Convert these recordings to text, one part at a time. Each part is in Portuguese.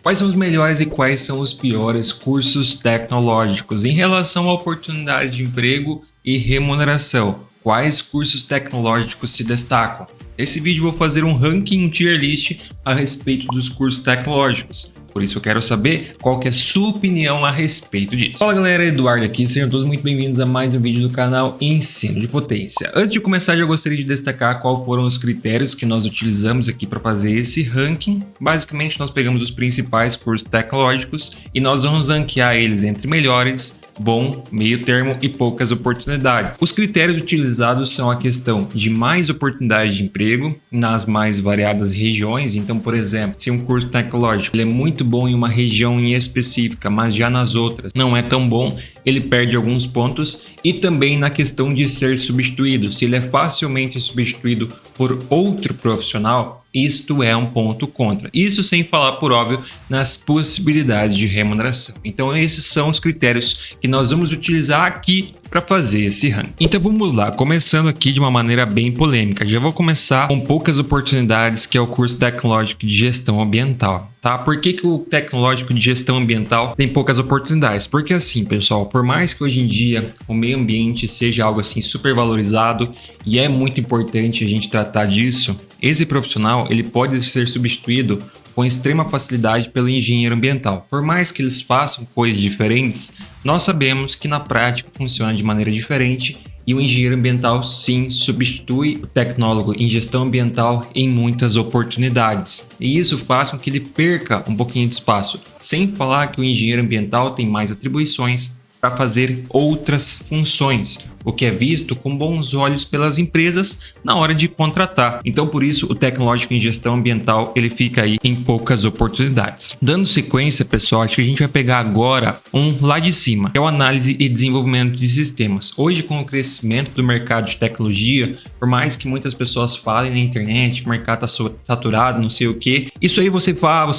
Quais são os melhores e quais são os piores cursos tecnológicos em relação à oportunidade de emprego e remuneração? Quais cursos tecnológicos se destacam? Nesse vídeo eu vou fazer um ranking, um tier list a respeito dos cursos tecnológicos. Por isso eu quero saber qual que é a sua opinião a respeito disso. Fala galera, Eduardo aqui, sejam todos muito bem-vindos a mais um vídeo do canal Ensino de Potência. Antes de começar, já gostaria de destacar quais foram os critérios que nós utilizamos aqui para fazer esse ranking. Basicamente, nós pegamos os principais cursos tecnológicos e nós vamos ranquear eles entre melhores, bom, meio termo e poucas oportunidades. Os critérios utilizados são a questão de mais oportunidades de emprego nas mais variadas regiões. Então, por exemplo, se um curso tecnológico ele é muito bom em uma região em específica, mas já nas outras não é tão bom, ele perde alguns pontos. E também na questão de ser substituído, se ele é facilmente substituído por outro profissional, isto é um ponto contra. Isso sem falar, por óbvio, nas possibilidades de remuneração. Então esses são os critérios que nós vamos utilizar aqui para fazer esse ranking. Então vamos lá, começando aqui de uma maneira bem polêmica. Já vou começar com poucas oportunidades, que é o curso tecnológico de gestão ambiental, tá? Por que o tecnológico de gestão ambiental tem poucas oportunidades? Porque assim, pessoal, por mais que hoje em dia o meio ambiente seja algo assim super valorizado e é muito importante a gente tratar disso, esse profissional ele pode ser substituído com extrema facilidade pelo engenheiro ambiental. Por mais que eles façam coisas diferentes, nós sabemos que na prática funciona de maneira diferente e o engenheiro ambiental sim substitui o tecnólogo em gestão ambiental em muitas oportunidades. E isso faz com que ele perca um pouquinho de espaço, sem falar que o engenheiro ambiental tem mais atribuições para fazer outras funções, o que é visto com bons olhos pelas empresas na hora de contratar. Então, por isso, o tecnológico em gestão ambiental ele fica aí em poucas oportunidades. Dando sequência, pessoal, acho que a gente vai pegar agora um lá de cima, que é o análise e desenvolvimento de sistemas. Hoje, com o crescimento do mercado de tecnologia, por mais que muitas pessoas falem na internet que o mercado está saturado, não sei o que, isso aí você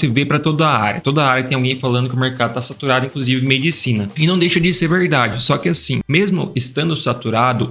vê para toda a área. Toda a área tem alguém falando que o mercado está saturado, inclusive medicina. E não deixa de ser verdade. Só que assim, mesmo estando saturado,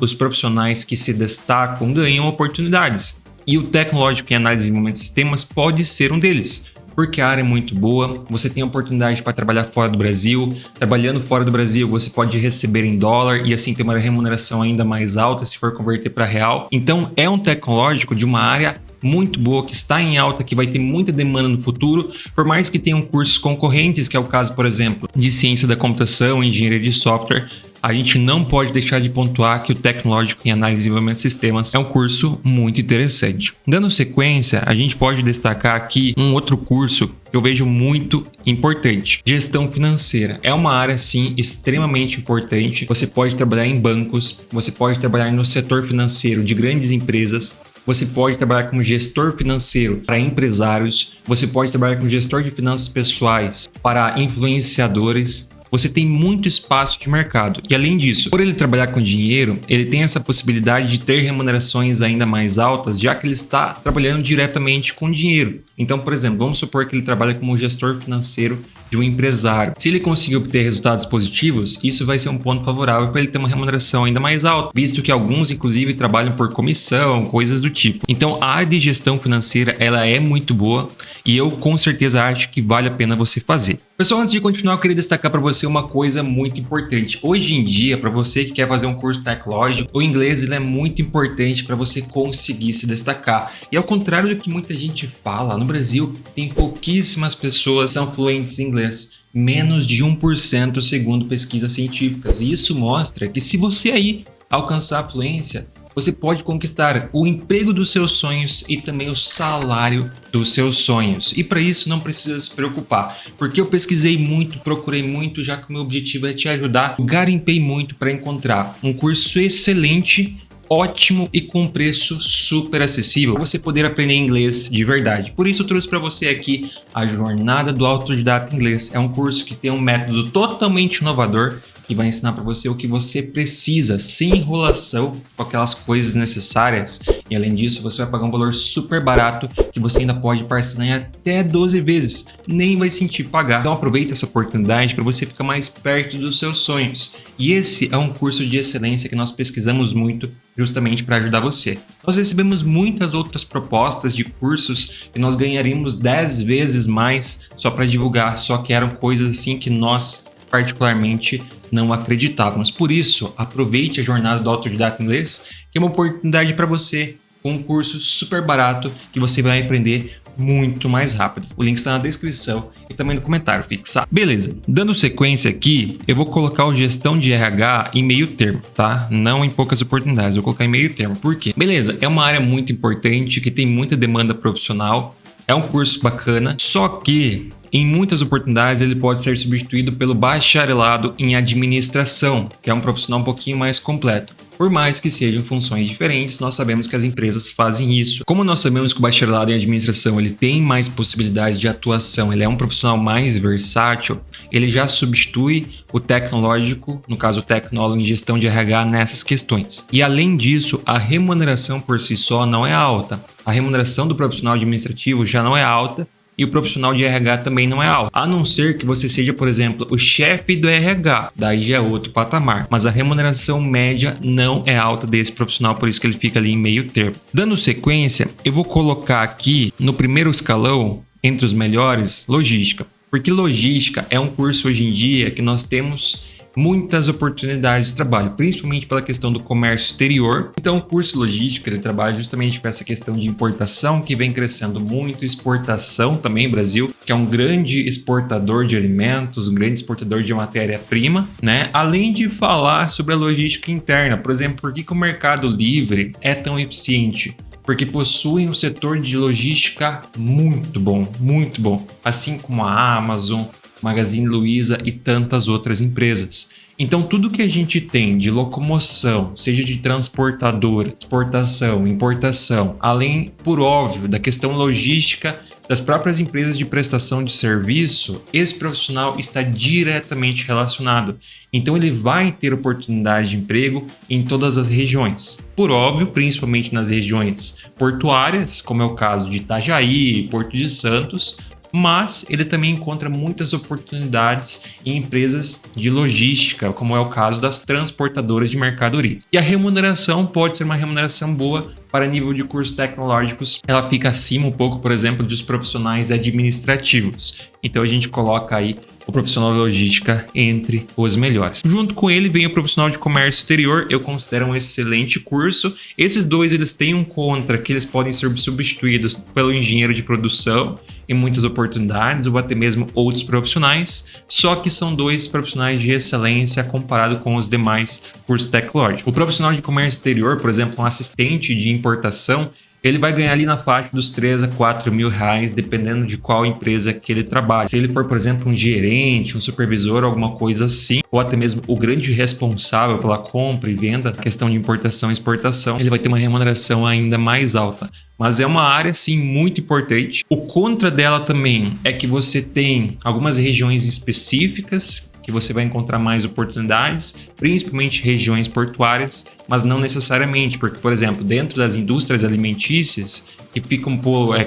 os profissionais que se destacam ganham oportunidades. E o tecnológico em análise e desenvolvimento de sistemas pode ser um deles, porque a área é muito boa, você tem a oportunidade para trabalhar fora do Brasil. Trabalhando fora do Brasil, você pode receber em dólar e assim ter uma remuneração ainda mais alta se for converter para real. Então é um tecnológico de uma área muito boa, que está em alta, que vai ter muita demanda no futuro, por mais que tenham cursos concorrentes, que é o caso, por exemplo, de ciência da computação, engenharia de software. A gente não pode deixar de pontuar que o tecnológico em análise e desenvolvimento de sistemas é um curso muito interessante. Dando sequência, a gente pode destacar aqui um outro curso que eu vejo muito importante. Gestão financeira. É uma área, sim, extremamente importante. Você pode trabalhar em bancos, você pode trabalhar no setor financeiro de grandes empresas, você pode trabalhar como gestor financeiro para empresários, você pode trabalhar como gestor de finanças pessoais para influenciadores. Você tem muito espaço de mercado. E além disso, por ele trabalhar com dinheiro, ele tem essa possibilidade de ter remunerações ainda mais altas, já que ele está trabalhando diretamente com dinheiro. Então, por exemplo, vamos supor que ele trabalha como gestor financeiro de um empresário. Se ele conseguir obter resultados positivos, isso vai ser um ponto favorável para ele ter uma remuneração ainda mais alta, visto que alguns, inclusive, trabalham por comissão, coisas do tipo. Então, a área de gestão financeira, ela é muito boa e eu com certeza acho que vale a pena você fazer. Pessoal, antes de continuar, eu queria destacar para você uma coisa muito importante. Hoje em dia, para você que quer fazer um curso tecnológico, o inglês ele é muito importante para você conseguir se destacar. E ao contrário do que muita gente fala, no Brasil tem pouquíssimas pessoas que são fluentes em inglês. Menos de 1% segundo pesquisas científicas. E isso mostra que se você aí alcançar a fluência, você pode conquistar o emprego dos seus sonhos e também o salário dos seus sonhos. E para isso não precisa se preocupar, porque eu pesquisei muito, procurei muito, já que o meu objetivo é te ajudar. Eu garimpei muito para encontrar um curso excelente, ótimo e com preço super acessível para você poder aprender inglês de verdade. Por isso eu trouxe para você aqui a Jornada do Autodidata Inglês. É um curso que tem um método totalmente inovador que vai ensinar para você o que você precisa, sem enrolação, com aquelas coisas necessárias E além disso, você vai pagar um valor super barato que você ainda pode parcelar em até 12 vezes. Nem vai sentir pagar. Então aproveita essa oportunidade para você ficar mais perto dos seus sonhos. E esse é um curso de excelência que nós pesquisamos muito justamente para ajudar você. Nós recebemos muitas outras propostas de cursos que nós ganharíamos 10 vezes mais só para divulgar, só que eram coisas assim que nós particularmente não acreditávamos. Por isso, aproveite a jornada do Autodidata Inglês, que é uma oportunidade para você, com um curso super barato que você vai aprender muito mais rápido. O link está na descrição e também no comentário fixado. Beleza, dando sequência aqui, eu vou colocar o gestão de RH em meio termo, tá? Não em poucas oportunidades, eu vou colocar em meio termo. Por quê? Beleza, é uma área muito importante, que tem muita demanda profissional, é um curso bacana, só que em muitas oportunidades ele pode ser substituído pelo bacharelado em administração, que é um profissional um pouquinho mais completo. Por mais que sejam funções diferentes, nós sabemos que as empresas fazem isso. Como nós sabemos que o bacharelado em administração ele tem mais possibilidades de atuação, ele é um profissional mais versátil, ele já substitui o tecnológico, no caso o tecnólogo em gestão de RH, nessas questões. E além disso, a remuneração por si só não é alta. A remuneração do profissional administrativo já não é alta, e o profissional de RH também não é alto. A não ser que você seja, por exemplo, o chefe do RH, daí já é outro patamar. Mas a remuneração média não é alta desse profissional, por isso que ele fica ali em meio termo. Dando sequência, eu vou colocar aqui no primeiro escalão, entre os melhores, logística. Porque logística é um curso hoje em dia que nós temos muitas oportunidades de trabalho, principalmente pela questão do comércio exterior. Então, o curso logística ele trabalha justamente com essa questão de importação, que vem crescendo muito, exportação também, Brasil, que é um grande exportador de alimentos, um grande exportador de matéria-prima, né? Além de falar sobre a logística interna, por exemplo, por que o Mercado Livre é tão eficiente? Porque possuem um setor de logística muito bom, assim como a Amazon, Magazine Luiza e tantas outras empresas. Então, tudo que a gente tem de locomoção, seja de transportadora, exportação, importação, além, por óbvio, da questão logística das próprias empresas de prestação de serviço, esse profissional está diretamente relacionado. Então, ele vai ter oportunidade de emprego em todas as regiões. Por óbvio, principalmente nas regiões portuárias, como é o caso de Itajaí, Porto de Santos, mas ele também encontra muitas oportunidades em empresas de logística, como é o caso das transportadoras de mercadorias. E a remuneração pode ser uma remuneração boa para nível de cursos tecnológicos, ela fica acima um pouco, por exemplo, dos profissionais administrativos. Então a gente coloca aí o profissional de logística entre os melhores. Junto com ele vem o profissional de comércio exterior, eu considero um excelente curso. Esses dois eles têm um contra que eles podem ser substituídos pelo engenheiro de produção em muitas oportunidades ou até mesmo outros profissionais, só que são dois profissionais de excelência comparado com os demais cursos tecnológicos. O profissional de comércio exterior, por exemplo, um assistente de importação, ele vai ganhar ali na faixa dos 3 a 4 mil reais, dependendo de qual empresa que ele trabalha. Se ele for, por exemplo, um gerente, um supervisor, alguma coisa assim, ou até mesmo o grande responsável pela compra e venda, questão de importação e exportação, ele vai ter uma remuneração ainda mais alta. Mas é uma área, sim, muito importante. O contra dela também é que você tem algumas regiões específicas que você vai encontrar mais oportunidades, principalmente regiões portuárias, mas não necessariamente, porque, por exemplo, dentro das indústrias alimentícias que ficam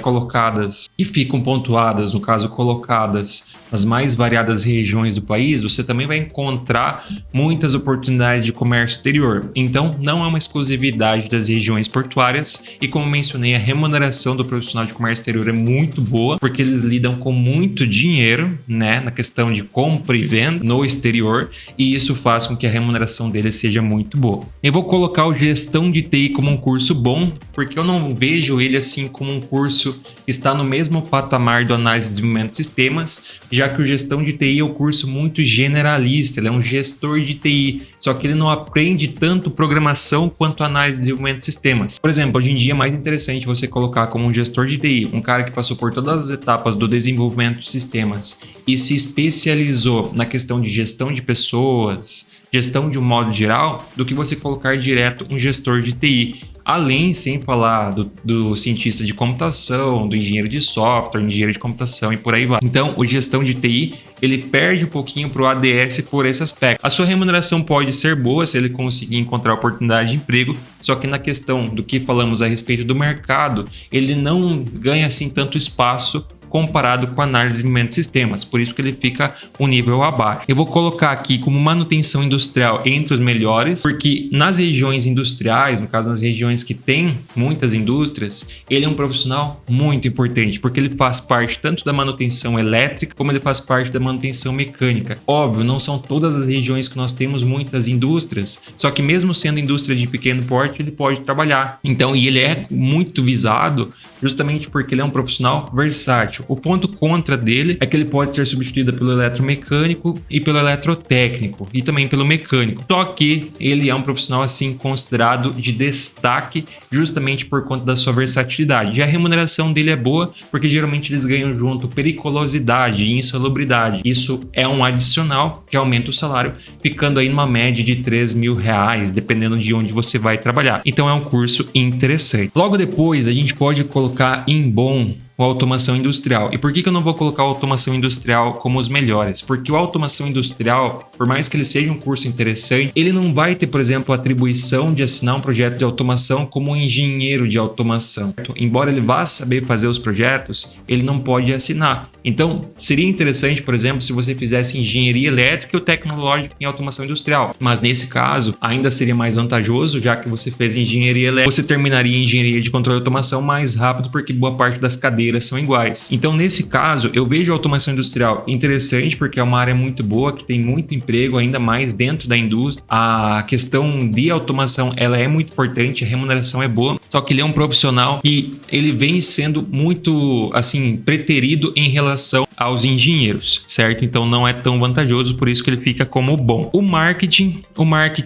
colocadas e ficam pontuadas, no caso, colocadas nas mais variadas regiões do país, você também vai encontrar muitas oportunidades de comércio exterior. Então, não é uma exclusividade das regiões portuárias e, como mencionei, a remuneração do profissional de comércio exterior é muito boa, porque eles lidam com muito dinheiro, né, na questão de compra e venda no exterior, e isso faz com que a remuneração deles seja muito boa. Eu vou colocar o Gestão de TI como um curso bom, porque eu não vejo ele assim como um curso que está no mesmo patamar do Análise e Desenvolvimento de Sistemas, já que o Gestão de TI é um curso muito generalista, ele é um gestor de TI, só que ele não aprende tanto programação quanto análise e desenvolvimento de sistemas. Por exemplo, hoje em dia é mais interessante você colocar como um gestor de TI, um cara que passou por todas as etapas do desenvolvimento de sistemas e se especializou na questão de gestão de pessoas, gestão de um modo geral, do que você colocar direto um gestor de TI. Além, sem falar do cientista de computação, do engenheiro de software, engenheiro de computação e por aí vai. Então, o gestão de TI, ele perde um pouquinho para o ADS por esse aspecto. A sua remuneração pode ser boa se ele conseguir encontrar oportunidade de emprego, só que na questão do que falamos a respeito do mercado, ele não ganha assim tanto espaço comparado com a análise de desenvolvimento de sistemas, por isso que ele fica um nível abaixo. Eu vou colocar aqui como manutenção industrial entre os melhores, porque nas regiões industriais, no caso nas regiões que tem muitas indústrias, ele é um profissional muito importante, porque ele faz parte tanto da manutenção elétrica, como ele faz parte da manutenção mecânica. Óbvio, não são todas as regiões que nós temos muitas indústrias, só que mesmo sendo indústria de pequeno porte, ele pode trabalhar. Então, e ele é muito visado justamente porque ele é um profissional versátil. O ponto contra dele é que ele pode ser substituído pelo eletromecânico e pelo eletrotécnico e também pelo mecânico. Só que ele é um profissional assim considerado de destaque justamente por conta da sua versatilidade. E a remuneração dele é boa porque geralmente eles ganham junto periculosidade e insalubridade. Isso é um adicional que aumenta o salário, ficando aí numa média de R$3.000, dependendo de onde você vai trabalhar. Então é um curso interessante. Logo depois a gente pode colocar em bom a automação industrial. E por que eu não vou colocar a automação industrial como os melhores? Porque a automação industrial, por mais que ele seja um curso interessante, ele não vai ter, por exemplo, a atribuição de assinar um projeto de automação como um engenheiro de automação. Embora ele vá saber fazer os projetos, ele não pode assinar. Então, seria interessante, por exemplo, se você fizesse engenharia elétrica ou tecnológica em automação industrial. Mas nesse caso, ainda seria mais vantajoso, já que você fez engenharia elétrica, você terminaria em engenharia de controle e automação mais rápido, porque boa parte das cadeiras são iguais. Então, nesse caso, eu vejo a automação industrial interessante porque é uma área muito boa, que tem muito emprego, ainda mais dentro da indústria. A questão de automação, ela é muito importante, a remuneração é boa, só que ele é um profissional e ele vem sendo muito, assim, preterido em relação aos engenheiros, certo? Então, não é tão vantajoso, por isso que ele fica como bom. O marketing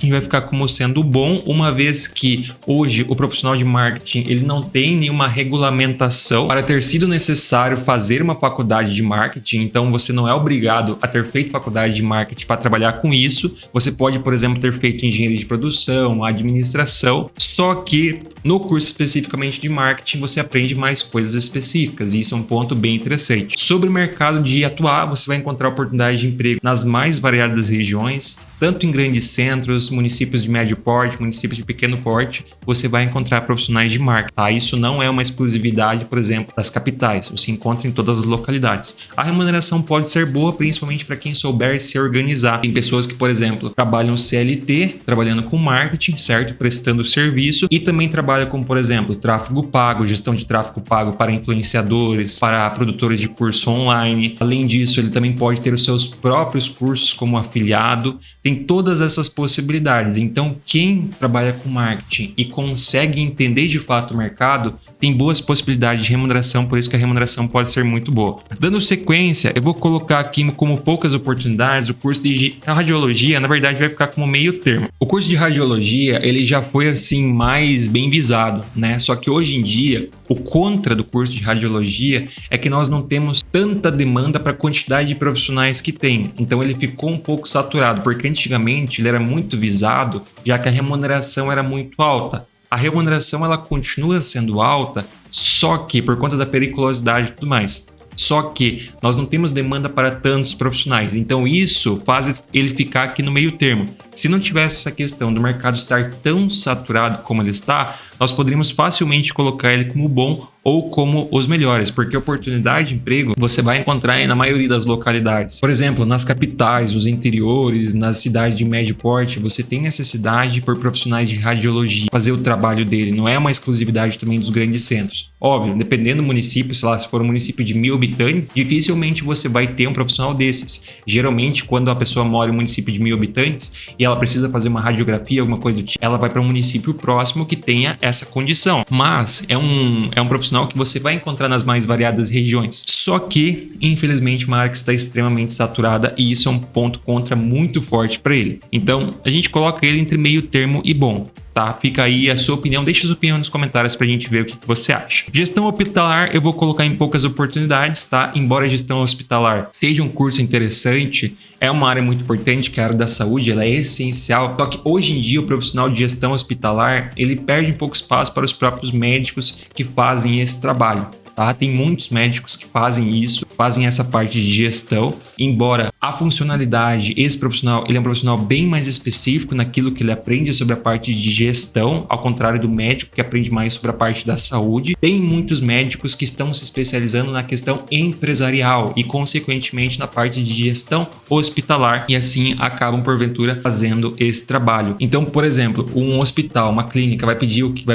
vai ficar como sendo bom, uma vez que hoje o profissional de marketing, ele não tem nenhuma regulamentação para ter sido necessário fazer uma faculdade de marketing, então você não é obrigado a ter feito faculdade de marketing para trabalhar com isso. Você pode, por exemplo, ter feito engenharia de produção, administração, só que no curso especificamente de marketing você aprende mais coisas específicas e isso é um ponto bem interessante. Sobre o mercado de atuar, você vai encontrar oportunidades de emprego nas mais variadas regiões, tanto em grandes centros, municípios de médio porte, municípios de pequeno porte, você vai encontrar profissionais de marketing. Tá? Isso não é uma exclusividade, por exemplo, das capitais, você encontra em todas as localidades. A remuneração pode ser boa, principalmente para quem souber se organizar. Tem pessoas que, por exemplo, trabalham CLT, trabalhando com marketing, certo? Prestando serviço e também trabalham com, por exemplo, tráfego pago, gestão de tráfego pago para influenciadores, para produtores de curso online. Além disso, ele também pode ter os seus próprios cursos como afiliado. Tem todas essas possibilidades. Então, quem trabalha com marketing e consegue entender de fato o mercado, tem boas possibilidades de remuneração, por isso que a remuneração pode ser muito boa. Dando sequência, eu vou colocar aqui como poucas oportunidades o curso de radiologia, na verdade vai ficar como meio termo. O curso de radiologia, ele já foi assim mais bem visado, né? Só que hoje em dia, o contra do curso de radiologia é que nós não temos tanta demanda para a quantidade de profissionais que tem. Então ele ficou um pouco saturado, porque antigamente ele era muito visado, já que a remuneração era muito alta. A remuneração ela continua sendo alta, só que por conta da periculosidade e tudo mais. Só que nós não temos demanda para tantos profissionais, então isso faz ele ficar aqui no meio termo. Se não tivesse essa questão do mercado estar tão saturado como ele está, nós poderíamos facilmente colocar ele como bom ou como os melhores, porque oportunidade de emprego você vai encontrar na maioria das localidades. Por exemplo, nas capitais, nos interiores, nas cidades de médio porte, você tem necessidade por profissionais de radiologia fazer o trabalho dele, não é uma exclusividade também dos grandes centros. Óbvio, dependendo do município, sei lá, se for um município de 1.000 habitantes, dificilmente você vai ter um profissional desses. Geralmente, quando a pessoa mora em um município de 1.000 habitantes e ela precisa fazer uma radiografia, alguma coisa do tipo, ela vai para um município próximo que tenha essa condição. Mas é um profissional que você vai encontrar nas mais variadas regiões. Só que, infelizmente, uma área que está extremamente saturada e isso é um ponto contra muito forte para ele. Então, a gente coloca ele entre meio termo e bom. tá? Fica aí a sua opinião, deixa sua opinião nos comentários pra gente ver o que você acha. Gestão hospitalar eu vou colocar em poucas oportunidades, tá? Embora a gestão hospitalar seja um curso interessante, é uma área muito importante, que é a área da saúde, ela é essencial. Só que hoje em dia o profissional de gestão hospitalar, ele perde um pouco espaço para os próprios médicos que fazem esse trabalho. Tá? Tem muitos médicos que fazem isso, fazem essa parte de gestão, embora a funcionalidade, esse profissional, ele é um profissional bem mais específico naquilo que ele aprende sobre a parte de gestão, ao contrário do médico que aprende mais sobre a parte da saúde. Tem muitos médicos que estão se especializando na questão empresarial e, consequentemente, na parte de gestão hospitalar e assim acabam, porventura, fazendo esse trabalho. Então, por exemplo, um hospital, uma clínica vai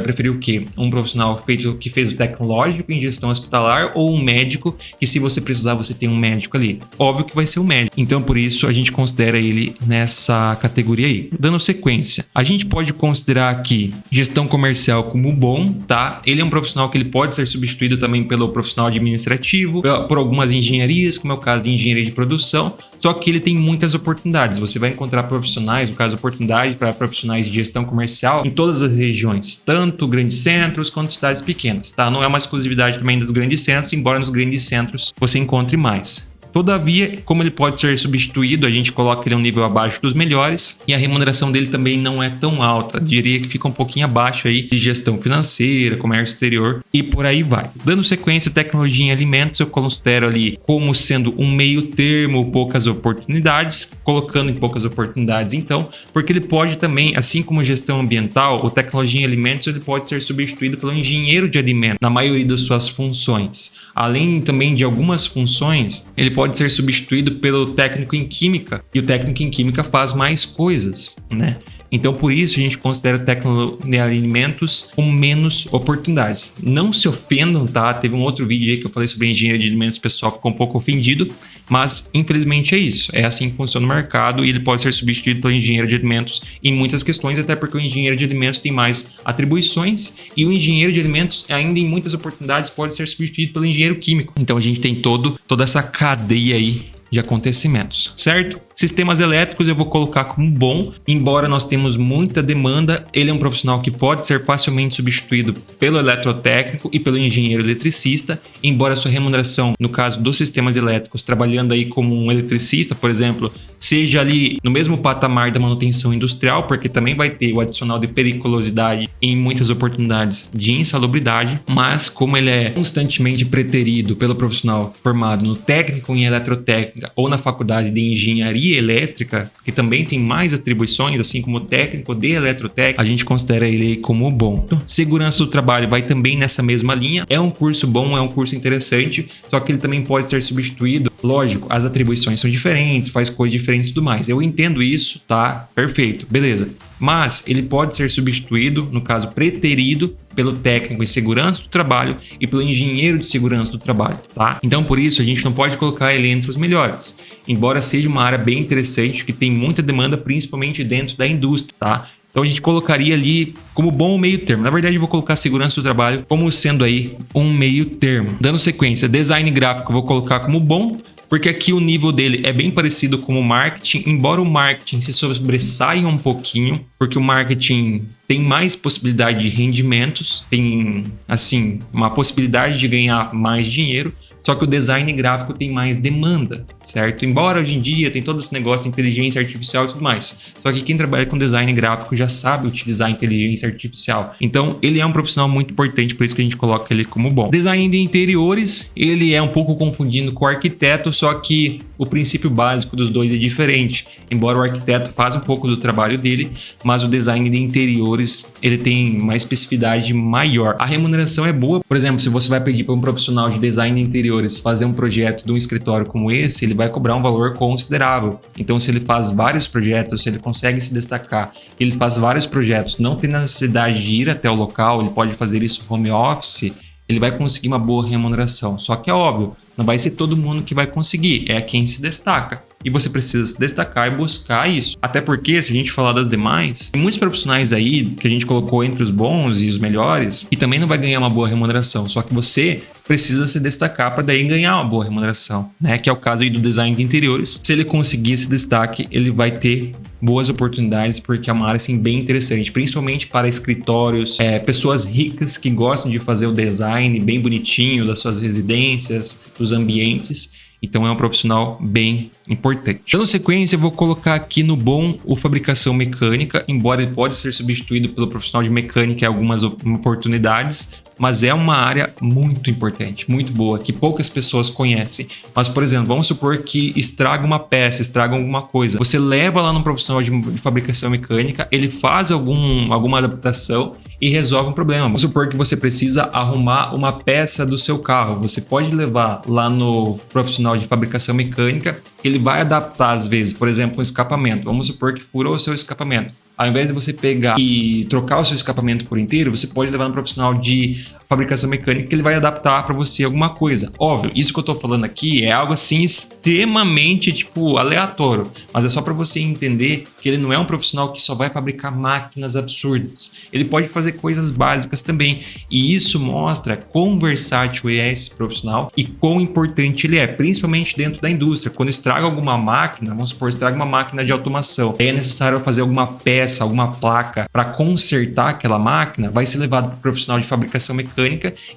preferir o quê? Um profissional que fez o tecnológico em gestão hospitalar ou um médico que, se você precisar, você tem um médico ali. Óbvio que vai ser um médico. Então, por isso, a gente considera ele nessa categoria aí. Dando sequência, a gente pode considerar aqui gestão comercial como bom, tá? Ele é um profissional que ele pode ser substituído também pelo profissional administrativo, por algumas engenharias, como é o caso de engenharia de produção, só que ele tem muitas oportunidades. Você vai encontrar profissionais, no caso, oportunidades para profissionais de gestão comercial em todas as regiões, tanto grandes centros quanto cidades pequenas, tá? Não é uma exclusividade também dos grandes centros, embora nos grandes centros você encontre mais. Todavia, como ele pode ser substituído, a gente coloca ele a um nível abaixo dos melhores e a remuneração dele também não é tão alta. Diria que fica um pouquinho abaixo aí de gestão financeira, comércio exterior e por aí vai. Dando sequência, tecnologia em alimentos, eu considero ali como sendo um meio termo, poucas oportunidades, colocando em poucas oportunidades então, porque ele pode também, assim como gestão ambiental, o tecnologia em alimentos, ele pode ser substituído pelo engenheiro de alimentos na maioria das suas funções. Além também de algumas funções, ele pode ser substituído pelo técnico em química, e o técnico em química faz mais coisas, né? Então, por isso, a gente considera o técnico de alimentos com menos oportunidades. Não se ofendam, tá? Teve um outro vídeo aí que eu falei sobre engenharia de alimentos, o pessoal ficou um pouco ofendido, mas infelizmente é isso. É assim que funciona o mercado e ele pode ser substituído pelo engenheiro de alimentos em muitas questões, até porque o engenheiro de alimentos tem mais atribuições e o engenheiro de alimentos, ainda em muitas oportunidades, pode ser substituído pelo engenheiro químico. Então, a gente tem toda essa cadeia aí de acontecimentos, certo? Sistemas elétricos eu vou colocar como bom, embora nós temos muita demanda, ele é um profissional que pode ser facilmente substituído pelo eletrotécnico e pelo engenheiro eletricista, embora sua remuneração, no caso dos sistemas elétricos, trabalhando aí como um eletricista, por exemplo, seja ali no mesmo patamar da manutenção industrial, porque também vai ter o adicional de periculosidade e em muitas oportunidades de insalubridade, mas como ele é constantemente preterido pelo profissional formado no técnico em eletrotécnica ou na faculdade de engenharia elétrica, que também tem mais atribuições, assim como o técnico de eletrotécnica, a gente considera ele como bom. Segurança do trabalho vai também nessa mesma linha, é um curso bom, é um curso interessante, só que ele também pode ser substituído. Lógico, as atribuições são diferentes, faz coisas diferentes e tudo mais. Eu entendo isso, tá? Perfeito, beleza. Mas ele pode ser substituído, no caso preterido, pelo técnico em segurança do trabalho e pelo engenheiro de segurança do trabalho, tá? Então, por isso, a gente não pode colocar ele entre os melhores, embora seja uma área bem interessante, que tem muita demanda, principalmente dentro da indústria, tá? Então, a gente colocaria ali como bom o meio termo. Na verdade, eu vou colocar segurança do trabalho como sendo aí um meio termo. Dando sequência, design gráfico eu vou colocar como bom, porque aqui o nível dele é bem parecido com o marketing, embora o marketing se sobressaia um pouquinho, porque o marketing tem mais possibilidade de rendimentos, tem, assim, uma possibilidade de ganhar mais dinheiro, só que o design gráfico tem mais demanda, certo? Embora hoje em dia tem todo esse negócio de inteligência artificial e tudo mais, só que quem trabalha com design gráfico já sabe utilizar a inteligência artificial. Então, ele é um profissional muito importante, por isso que a gente coloca ele como bom. Design de interiores, ele é um pouco confundindo com o arquiteto, só que o princípio básico dos dois é diferente. Embora o arquiteto faça um pouco do trabalho dele, mas o design de interiores, ele tem uma especificidade maior. A remuneração é boa. Por exemplo, se você vai pedir para um profissional de design de interiores fazer um projeto de um escritório como esse, ele vai cobrar um valor considerável. Então, se ele faz vários projetos, se ele consegue se destacar, ele faz vários projetos, não tem necessidade de ir até o local, ele pode fazer isso home office, ele vai conseguir uma boa remuneração. Só que é óbvio, não vai ser todo mundo que vai conseguir, é quem se destaca. E você precisa se destacar e buscar isso. Até porque, se a gente falar das demais, tem muitos profissionais aí que a gente colocou entre os bons e os melhores e também não vai ganhar uma boa remuneração. Só que você precisa se destacar para daí ganhar uma boa remuneração, né? Que é o caso aí do design de interiores. Se ele conseguir esse destaque, ele vai ter boas oportunidades, porque é uma área assim, bem interessante, principalmente para escritórios, pessoas ricas que gostam de fazer o design bem bonitinho das suas residências, dos ambientes. Então é um profissional bem importante. Dando sequência, eu vou colocar aqui no bom o fabricação mecânica, embora ele pode ser substituído pelo profissional de mecânica em algumas oportunidades, mas é uma área muito importante, muito boa, que poucas pessoas conhecem. Mas, por exemplo, vamos supor que estraga uma peça, estraga alguma coisa. Você leva lá no profissional de fabricação mecânica, ele faz alguma adaptação e resolve um problema. Vamos supor que você precisa arrumar uma peça do seu carro. Você pode levar lá no profissional de fabricação mecânica, ele vai adaptar às vezes, por exemplo, um escapamento. Vamos supor que furou o seu escapamento. Ao invés de você pegar e trocar o seu escapamento por inteiro, você pode levar no profissional de fabricação mecânica que ele vai adaptar para você alguma coisa. Óbvio, isso que eu estou falando aqui é algo assim extremamente aleatório, mas é só para você entender que ele não é um profissional que só vai fabricar máquinas absurdas. Ele pode fazer coisas básicas também, e isso mostra quão versátil é esse profissional e quão importante ele é, principalmente dentro da indústria. Quando estraga alguma máquina, vamos supor, estraga uma máquina de automação, é necessário fazer alguma peça, alguma placa para consertar aquela máquina, vai ser levado para o profissional de fabricação mecânica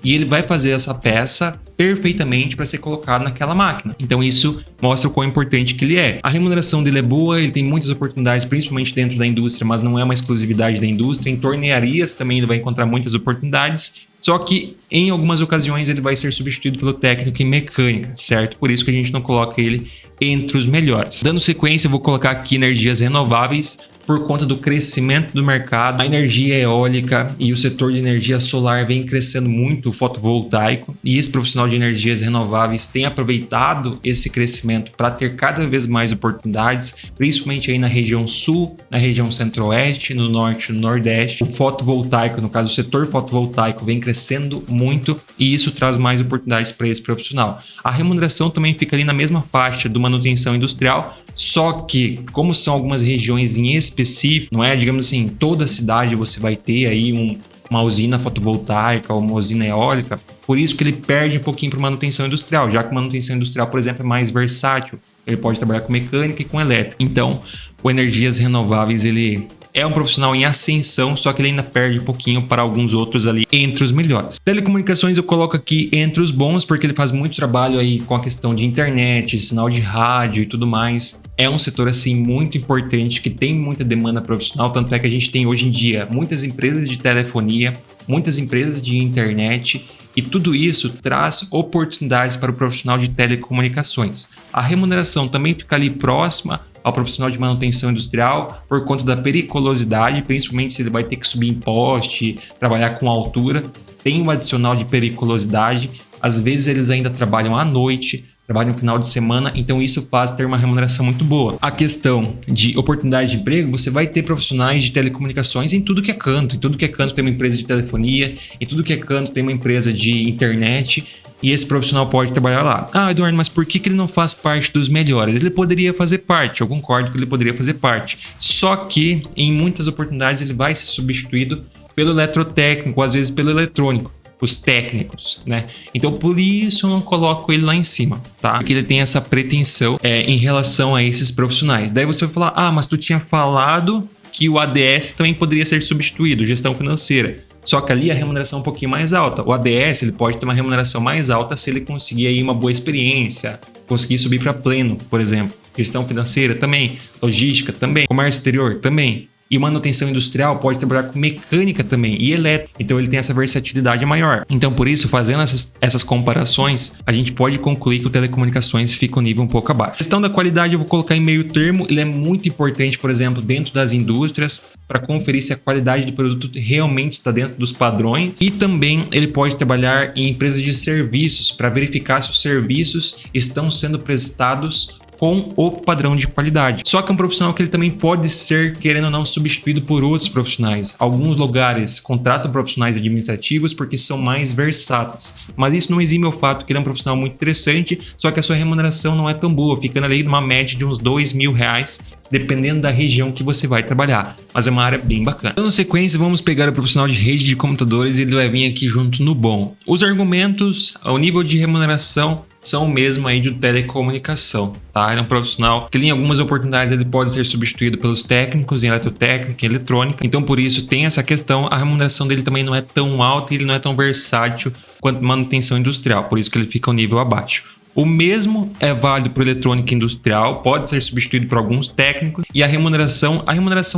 e ele vai fazer essa peça perfeitamente para ser colocado naquela máquina. Então isso mostra o quão importante que ele é. A remuneração dele é boa, ele tem muitas oportunidades, principalmente dentro da indústria, mas não é uma exclusividade da indústria. Em tornearias também ele vai encontrar muitas oportunidades. Só que em algumas ocasiões ele vai ser substituído pelo técnico em mecânica, certo? Por isso que a gente não coloca ele entre os melhores. Dando sequência, eu vou colocar aqui energias renováveis. Por conta do crescimento do mercado, a energia eólica e o setor de energia solar vem crescendo muito, o fotovoltaico, e esse profissional de energias renováveis tem aproveitado esse crescimento para ter cada vez mais oportunidades, principalmente aí na região sul, na região centro-oeste, no norte e no nordeste. O fotovoltaico, no caso o setor fotovoltaico, vem crescendo muito e isso traz mais oportunidades para esse profissional. A remuneração também fica ali na mesma faixa do manutenção industrial, só que, como são algumas regiões em específico, não é, digamos assim, toda cidade você vai ter aí uma usina fotovoltaica ou uma usina eólica, por isso que ele perde um pouquinho para manutenção industrial, já que manutenção industrial, por exemplo, é mais versátil, ele pode trabalhar com mecânica e com elétrica. Então, o energias renováveis, ele é um profissional em ascensão, só que ele ainda perde um pouquinho para alguns outros ali entre os melhores. Telecomunicações eu coloco aqui entre os bons, porque ele faz muito trabalho aí com a questão de internet, sinal de rádio e tudo mais. É um setor assim muito importante, que tem muita demanda profissional, tanto é que a gente tem hoje em dia muitas empresas de telefonia, muitas empresas de internet, e tudo isso traz oportunidades para o profissional de telecomunicações. A remuneração também fica ali próxima ao profissional de manutenção industrial por conta da periculosidade, principalmente se ele vai ter que subir em poste, trabalhar com altura. Tem um adicional de periculosidade, às vezes eles ainda trabalham à noite, trabalham no final de semana, então isso faz ter uma remuneração muito boa. A questão de oportunidade de emprego, você vai ter profissionais de telecomunicações em tudo que é canto. Em tudo que é canto tem uma empresa de telefonia, em tudo que é canto tem uma empresa de internet, e esse profissional pode trabalhar lá. Ah, Eduardo, mas por que ele não faz parte dos melhores? Ele poderia fazer parte, eu concordo que ele poderia fazer parte. Só que, em muitas oportunidades, ele vai ser substituído pelo eletrotécnico, às vezes pelo eletrônico, os técnicos, né? Então, por isso eu não coloco ele lá em cima, tá? Porque ele tem essa pretensão em relação a esses profissionais. Daí você vai falar, ah, mas tu tinha falado que o ADS também poderia ser substituído, gestão financeira. Só que ali a remuneração é um pouquinho mais alta. O ADS ele pode ter uma remuneração mais alta se ele conseguir aí uma boa experiência, conseguir subir para pleno, por exemplo. Gestão financeira também, logística também, comércio exterior também. E manutenção industrial pode trabalhar com mecânica também e elétrica. Então ele tem essa versatilidade maior. Então por isso, fazendo essas comparações, a gente pode concluir que o telecomunicações fica um nível um pouco abaixo. A questão da qualidade eu vou colocar em meio termo. Ele é muito importante, por exemplo, dentro das indústrias, para conferir se a qualidade do produto realmente está dentro dos padrões. E também ele pode trabalhar em empresas de serviços para verificar se os serviços estão sendo prestados com o padrão de qualidade. Só que é um profissional que ele também pode ser, querendo ou não, substituído por outros profissionais. Alguns lugares contratam profissionais administrativos porque são mais versáteis, mas isso não exime o fato que ele é um profissional muito interessante, só que a sua remuneração não é tão boa, ficando ali numa média de uns R$2.000 dependendo da região que você vai trabalhar, mas é uma área bem bacana. Então, na sequência, vamos pegar o profissional de rede de computadores e ele vai vir aqui junto no bom. Os argumentos, o nível de remuneração são o mesmo aí de telecomunicação, tá? Ele é um profissional que em algumas oportunidades ele pode ser substituído pelos técnicos em eletrotécnica e eletrônica, então por isso tem essa questão, a remuneração dele também não é tão alta e ele não é tão versátil quanto manutenção industrial, por isso que ele fica um nível abaixo. O mesmo é válido para eletrônica industrial, pode ser substituído por alguns técnicos e a remuneração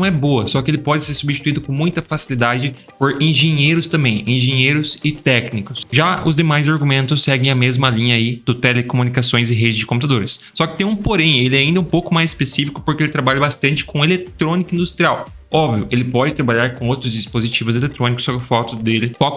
é boa, só que ele pode ser substituído com muita facilidade por engenheiros também, engenheiros e técnicos. Já os demais argumentos seguem a mesma linha aí do telecomunicações e rede de computadores. Só que tem um porém, ele é ainda um pouco mais específico porque ele trabalha bastante com eletrônica industrial. Óbvio, ele pode trabalhar com outros dispositivos eletrônicos, só que o foco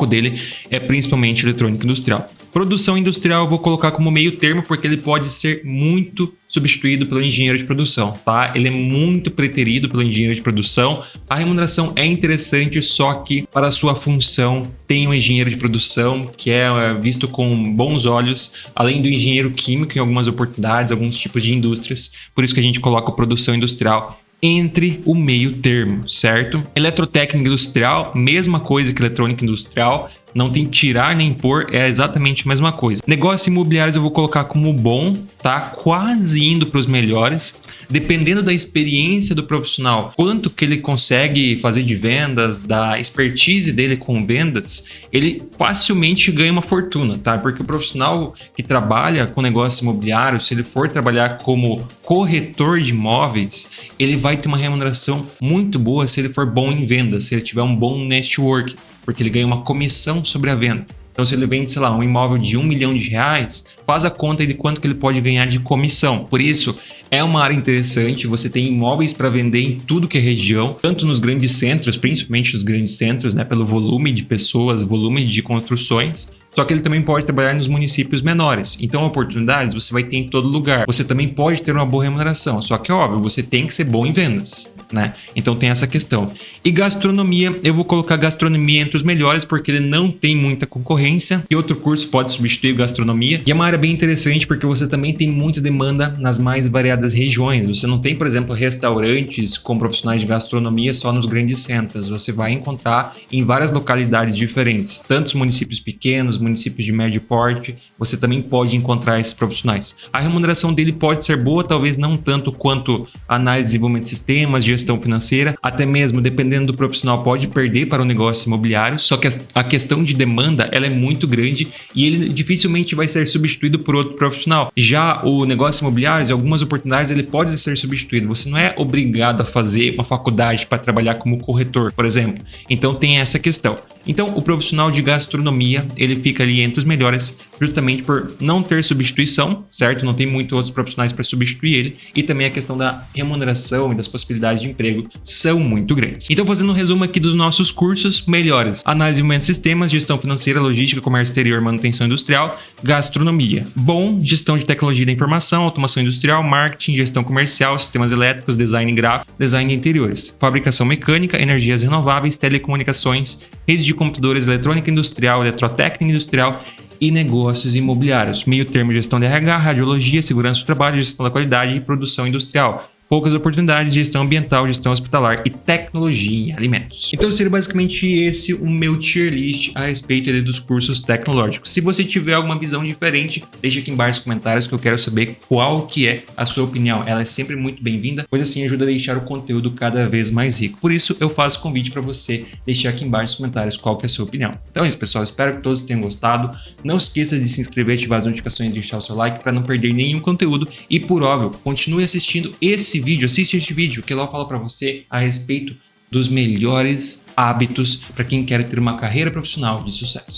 dele é principalmente eletrônica industrial. Produção industrial eu vou colocar como meio termo porque ele pode ser muito substituído pelo engenheiro de produção, tá? Ele é muito preterido pelo engenheiro de produção. A remuneração é interessante, só que para a sua função tem um engenheiro de produção que é visto com bons olhos, além do engenheiro químico em algumas oportunidades, alguns tipos de indústrias. Por isso que a gente coloca a produção industrial entre o meio termo, certo? Eletrotécnica industrial, mesma coisa que eletrônica industrial, não tem tirar nem pôr, é exatamente a mesma coisa. Negócios imobiliários eu vou colocar como bom, tá? Quase indo para os melhores. Dependendo da experiência do profissional, quanto que ele consegue fazer de vendas, da expertise dele com vendas, ele facilmente ganha uma fortuna, tá? Porque o profissional que trabalha com negócio imobiliário, se ele for trabalhar como corretor de imóveis, ele vai ter uma remuneração muito boa se ele for bom em vendas, se ele tiver um bom network, porque ele ganha uma comissão sobre a venda. Então, se ele vende, sei lá, um imóvel de R$1 milhão, faz a conta aí de quanto que ele pode ganhar de comissão. Por isso, é uma área interessante, você tem imóveis para vender em tudo que é região, tanto nos grandes centros, principalmente nos grandes centros, né, pelo volume de pessoas, volume de construções. Só que ele também pode trabalhar nos municípios menores. Então, oportunidades você vai ter em todo lugar. Você também pode ter uma boa remuneração. Só que, óbvio, você tem que ser bom em vendas, né? Então, tem essa questão. E gastronomia, eu vou colocar gastronomia entre os melhores porque ele não tem muita concorrência. E outro curso pode substituir gastronomia. E é uma área bem interessante porque você também tem muita demanda nas mais variadas regiões. Você não tem, por exemplo, restaurantes com profissionais de gastronomia só nos grandes centros. Você vai encontrar em várias localidades diferentes. Tantos municípios pequenos, municípios de médio porte, você também pode encontrar esses profissionais. A remuneração dele pode ser boa, talvez não tanto quanto análise de desenvolvimento de sistemas, gestão financeira, até mesmo dependendo do profissional pode perder para o negócio imobiliário, só que a questão de demanda ela é muito grande e ele dificilmente vai ser substituído por outro profissional. Já o negócio imobiliário, em algumas oportunidades ele pode ser substituído, você não é obrigado a fazer uma faculdade para trabalhar como corretor, por exemplo. Então tem essa questão. Então o profissional de gastronomia, ele fica ali entre os melhores justamente por não ter substituição, certo? Não tem muitos outros profissionais para substituir ele e também a questão da remuneração e das possibilidades de emprego são muito grandes. Então fazendo um resumo aqui dos nossos cursos melhores: análise de desenvolvimento de sistemas, gestão financeira, logística, comércio exterior, manutenção industrial, gastronomia. Bom, gestão de tecnologia da informação, automação industrial, marketing, gestão comercial, sistemas elétricos, design gráfico, design de interiores, fabricação mecânica, energias renováveis, telecomunicações, redes de computadores, eletrônica industrial, eletrotécnica industrial e negócios imobiliários. Meio termo: gestão de RH, radiologia, segurança do trabalho, gestão da qualidade e produção industrial. Poucas oportunidades, gestão ambiental, gestão hospitalar e tecnologia em alimentos. Então seria basicamente esse o meu tier list a respeito dos cursos tecnológicos. Se você tiver alguma visão diferente, deixa aqui embaixo nos comentários que eu quero saber qual que é a sua opinião. Ela é sempre muito bem-vinda, pois assim ajuda a deixar o conteúdo cada vez mais rico. Por isso eu faço o convite para você deixar aqui embaixo nos comentários qual que é a sua opinião. Então é isso, pessoal. Espero que todos tenham gostado. Não esqueça de se inscrever, ativar as notificações e deixar o seu like para não perder nenhum conteúdo. E por óbvio, continue assistindo esse vídeo, assiste este vídeo que lá eu falo para você a respeito dos melhores hábitos para quem quer ter uma carreira profissional de sucesso.